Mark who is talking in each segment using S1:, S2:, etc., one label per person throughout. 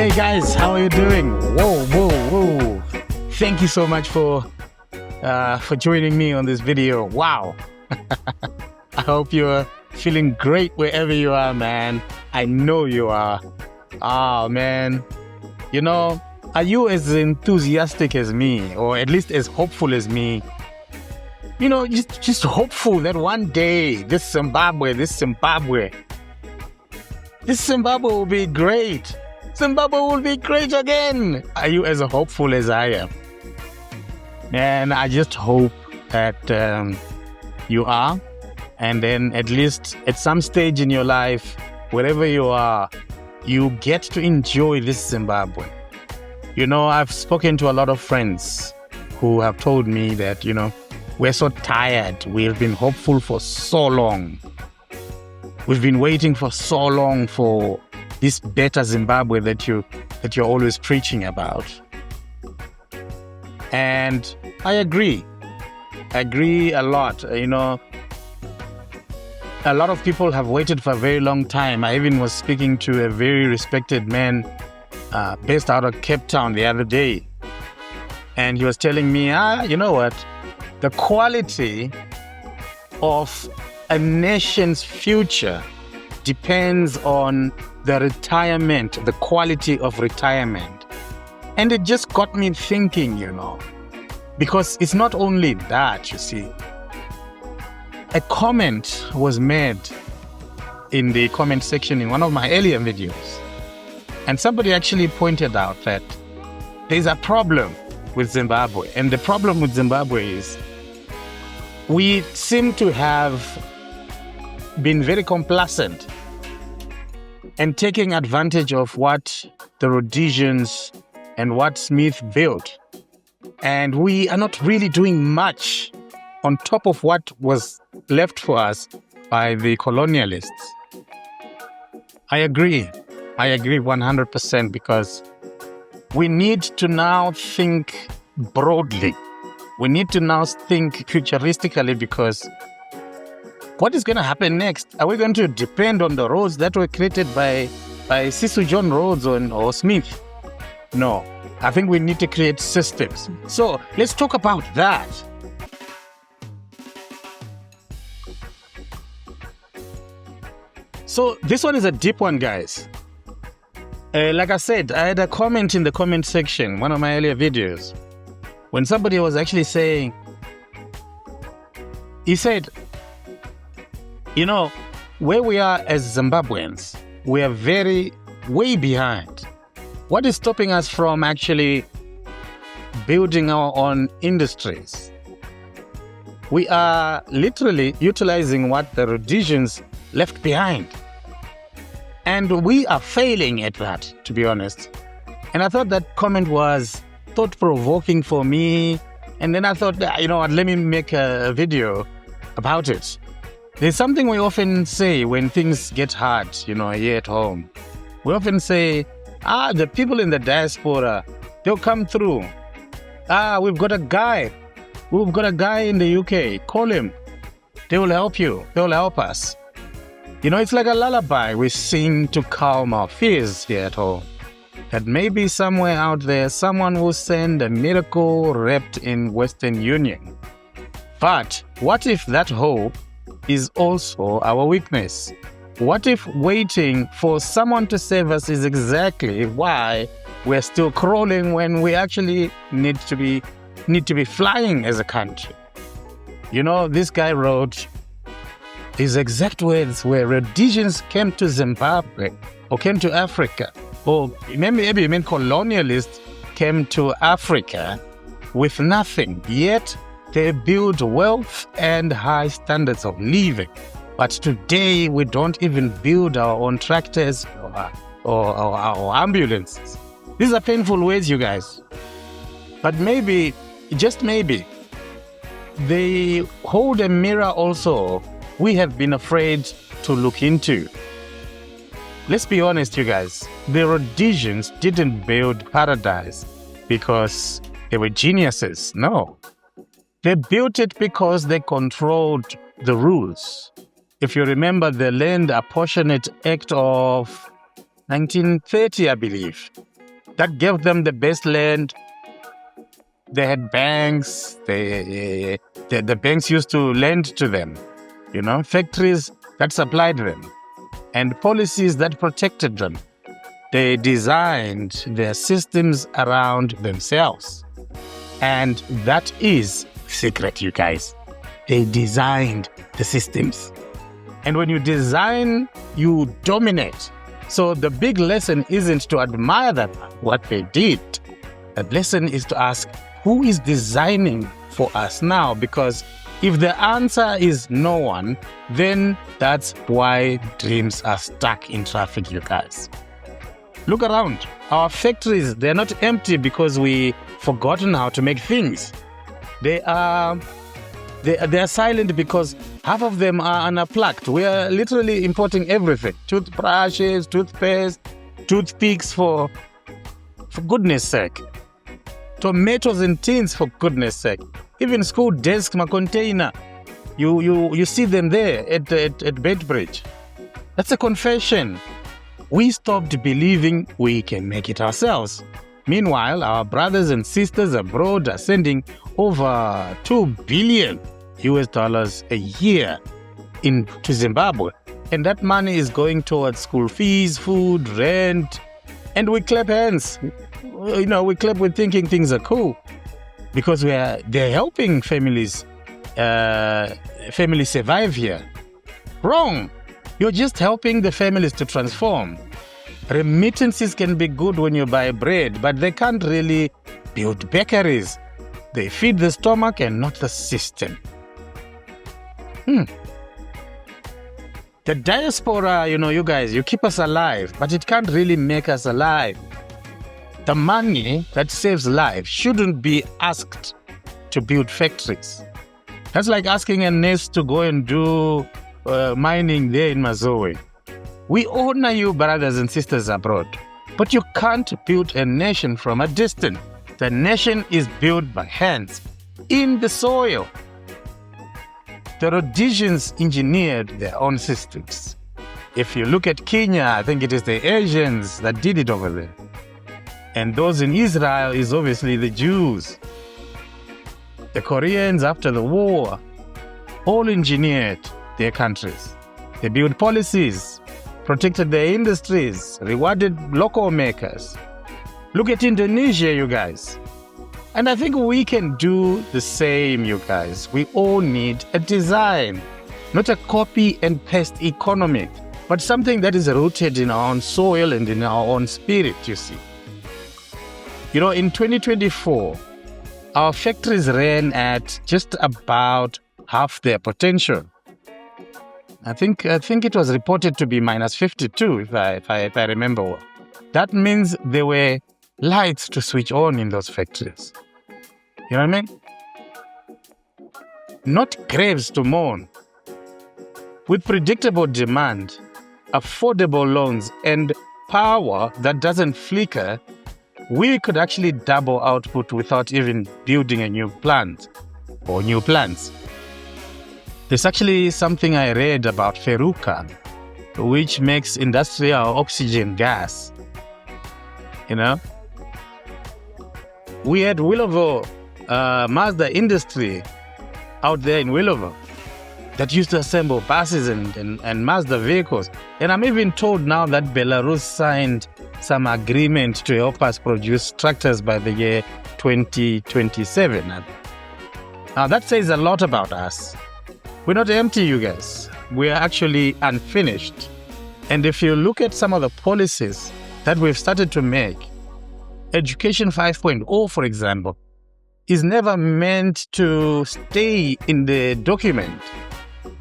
S1: Hey guys, how are you doing? Whoa. Thank you so much for joining me on this video. Wow. I hope you're feeling great wherever you are, man. I know you are. Oh, man. You know, are you as enthusiastic as me, or at least as hopeful as me? You know, just hopeful that one day this Zimbabwe will be great. Zimbabwe will be great again. Are you as hopeful as I am? And I just hope that you are. And then at least at some stage in your life, wherever you are, you get to enjoy this Zimbabwe. You know, I've spoken to a lot of friends who have told me that, you know, we're so tired. We've been hopeful for so long. We've been waiting for so long for this better Zimbabwe that you're always preaching about. And I agree a lot. You know, a lot of people have waited for a very long time. I even was speaking to a very respected man based out of Cape Town the other day. And he was telling me, you know what? The quality of a nation's future depends on the retirement, the quality of retirement. And it just got me thinking, you know, because it's not only that, you see. A comment was made in the comment section in one of my earlier videos. And somebody actually pointed out that there's a problem with Zimbabwe. And the problem with Zimbabwe is we seem to have been very complacent and taking advantage of what the Rhodesians and what Smith built. And we are not really doing much on top of what was left for us by the colonialists. I agree 100%, because we need to now think broadly. We need to now think futuristically, because what is going to happen next? Are we going to depend on the roads that were created by Sisu John Rhodes or Smith? No, I think we need to create systems. So let's talk about that. So this one is a deep one, guys. Like I said, I had a comment in the comment section, one of my earlier videos, when somebody was actually saying, he said, you know, where we are as Zimbabweans, we are way behind. What is stopping us from actually building our own industries? We are literally utilizing what the Rhodesians left behind. And we are failing at that, to be honest. And I thought that comment was thought-provoking for me. And then I thought, you know what, let me make a video about it. There's something we often say when things get hard, you know, here at home. We often say, the people in the diaspora, they'll come through. We've got a guy in the UK. Call him. They will help you. They will help us. You know, it's like a lullaby we sing to calm our fears here at home. That maybe somewhere out there, someone will send a miracle wrapped in Western Union. But what if that hope is also our weakness? What if waiting for someone to save us is exactly why we're still crawling when we actually need to be flying as a country? You know, this guy wrote his exact words were Rhodesians came to Zimbabwe or came to Africa, or maybe you mean colonialists came to Africa with nothing, yet they build wealth and high standards of living. But today we don't even build our own tractors or our ambulances. These are painful words, you guys. But maybe, just maybe, they hold a mirror also we have been afraid to look into. Let's be honest, you guys. The Rhodesians didn't build paradise because they were geniuses. No. They built it because they controlled the rules. If you remember the Land Apportionment Act of 1930, I believe, that gave them the best land. They had banks. The banks used to lend to them, factories that supplied them, and policies that protected them. They designed their systems around themselves. And that is secret, you guys. They designed the systems. And when you design, you dominate. So the big lesson isn't to admire what they did. The lesson is to ask, who is designing for us now? Because if the answer is no one, then that's why dreams are stuck in traffic, you guys. Look around. Our factories, they're not empty because we've forgotten how to make things. They are silent because half of them are unplugged. We are literally importing everything. Toothbrushes, toothpaste, toothpicks for goodness sake. Tomatoes in tins, for goodness sake. Even school desks, my container. You see them there at Bedbridge. That's a confession. We stopped believing we can make it ourselves. Meanwhile, our brothers and sisters abroad are sending over $2 billion a year into Zimbabwe. And that money is going towards school fees, food, rent. And we clap hands. We clap with thinking things are cool. Because they're helping families survive here. Wrong. You're just helping the families to transform. Remittances can be good when you buy bread, but they can't really build bakeries. They feed the stomach and not the system. The diaspora, you guys, you keep us alive, but it can't really make us alive. The money that saves lives shouldn't be asked to build factories. That's like asking a nurse to go and do mining there in Mazoe. We honor you, brothers and sisters abroad, but you can't build a nation from a distance. The nation is built by hands, in the soil. The Rhodesians engineered their own systems. If you look at Kenya, I think it is the Asians that did it over there. And those in Israel is obviously the Jews. The Koreans after the war all engineered their countries. They built policies, protected their industries, rewarded local makers. Look at Indonesia, you guys. And I think we can do the same, you guys. We all need a design, not a copy and paste economy, but something that is rooted in our own soil and in our own spirit, you see. In 2024, our factories ran at just about half their potential. I think it was reported to be minus 52, if I remember well. That means there were lights to switch on in those factories. You know what I mean? Not graves to mourn. With predictable demand, affordable loans, and power that doesn't flicker, we could actually double output without even building a new plant or new plants. There's actually something I read about Feruca, which makes industrial oxygen gas. We had Willowville, Mazda industry out there in Willowville that used to assemble buses and Mazda vehicles. And I'm even told now that Belarus signed some agreement to help us produce tractors by the year 2027. Now that says a lot about us. We're not empty, you guys. We're actually unfinished. And if you look at some of the policies that we've started to make, Education 5.0, for example, is never meant to stay in the document.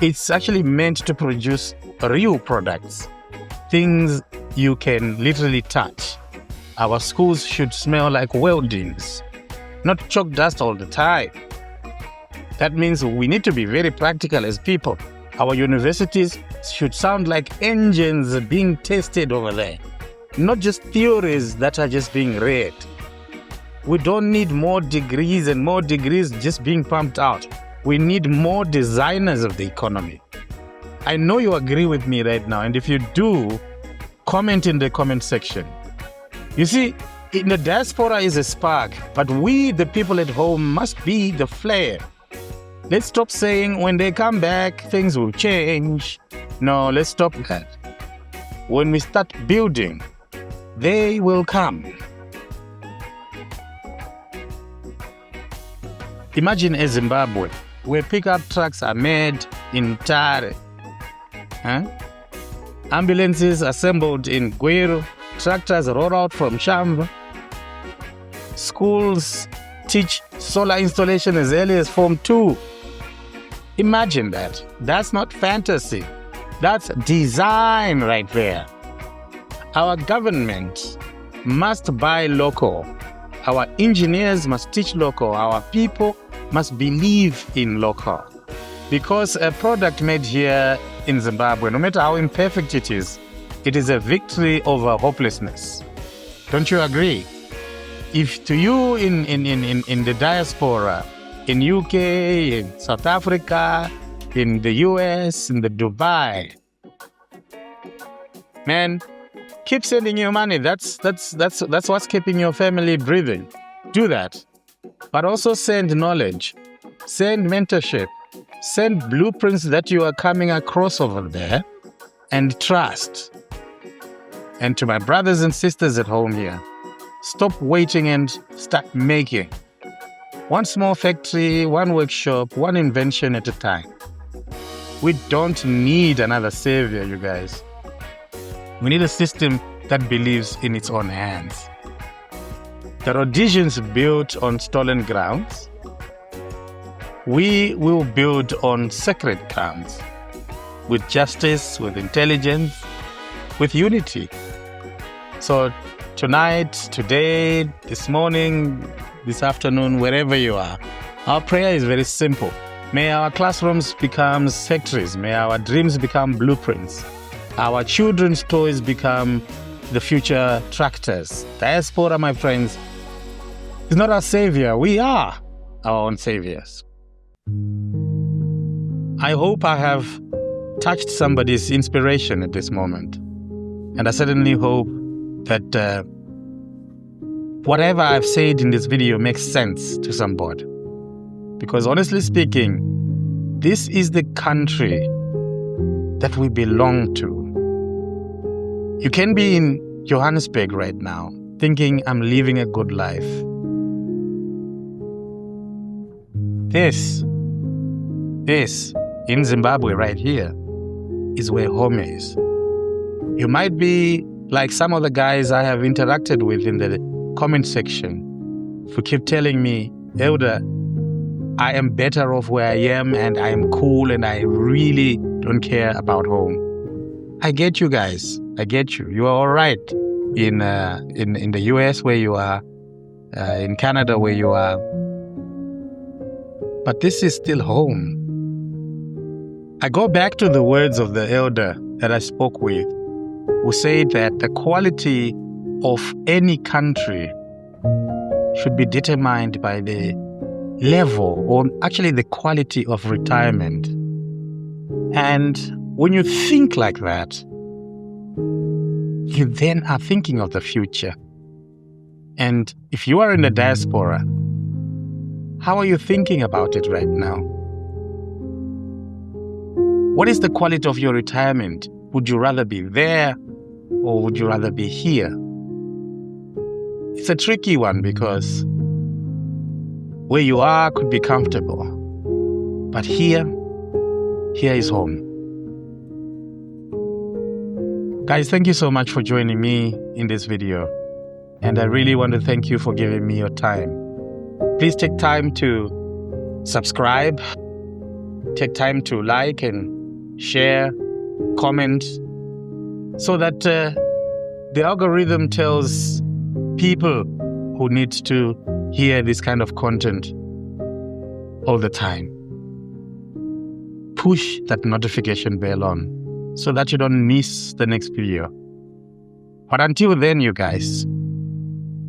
S1: It's actually meant to produce real products, things you can literally touch. Our schools should smell like weldings, not chalk dust all the time. That means we need to be very practical as people. Our universities should sound like engines being tested over there, not just theories that are just being read. We don't need more degrees and more degrees just being pumped out. We need more designers of the economy. I know you agree with me right now, and if you do, comment in the comment section. You see, In the diaspora is a spark, but we, the people at home, must be the flare. Let's stop saying when they come back, things will change. No, let's stop that. When we start building, they will come. Imagine a Zimbabwe where pickup trucks are made in Tare. Ambulances assembled in Gweru, tractors roll out from Shamba. Schools teach solar installation as early as Form 2. Imagine that. That's not fantasy. That's design right there. Our government must buy local. Our engineers must teach local. Our people must believe in local. Because a product made here in Zimbabwe, no matter how imperfect it is a victory over hopelessness. Don't you agree? If to you in the diaspora, in UK, in South Africa, in the US, in the Dubai, man, keep sending your money. That's what's keeping your family breathing. Do that. But also send knowledge, send mentorship, send blueprints that you are coming across over there, and trust. And to my brothers and sisters at home here, stop waiting and start making. One small factory, one workshop, one invention at a time. We don't need another savior, you guys. We need a system that believes in its own hands. The Rhodesians built on stolen grounds. We will build on sacred grounds, with justice, with intelligence, with unity. So tonight, today, this morning, this afternoon, wherever you are, our prayer is very simple. May our classrooms become factories. May our dreams become blueprints. Our children's toys become the future tractors. Diaspora, my friends, is not our savior. We are our own saviors. I hope I have touched somebody's inspiration at this moment. And I certainly hope that whatever I've said in this video makes sense to somebody. Because honestly speaking, this is the country that we belong to. You can be in Johannesburg right now thinking I'm living a good life. This in Zimbabwe right here is where home is. You might be like some of the guys I have interacted with in the comment section who keep telling me, Elder, I am better off where I am and I am cool and I really don't care about home. I get you guys. I get you. You are all right in the US where you are, in Canada where you are. But this is still home. I go back to the words of the elder that I spoke with, who said that the quality of any country should be determined by the level, or actually the quality of retirement. And when you think like that, you then are thinking of the future. And if you are in the diaspora, how are you thinking about it right now? What is the quality of your retirement? Would you rather be there or would you rather be here? It's a tricky one because where you are could be comfortable, but here is home. Guys, thank you so much for joining me in this video. And I really want to thank you for giving me your time. Please take time to subscribe, take time to like and share, comment, so that the algorithm tells people who need to hear this kind of content all the time. Push that notification bell on so that you don't miss the next video. But until then, you guys,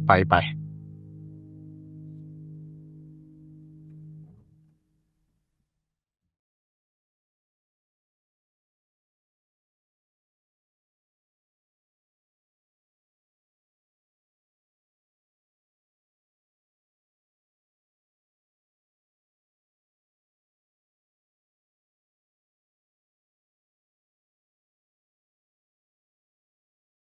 S1: bye-bye.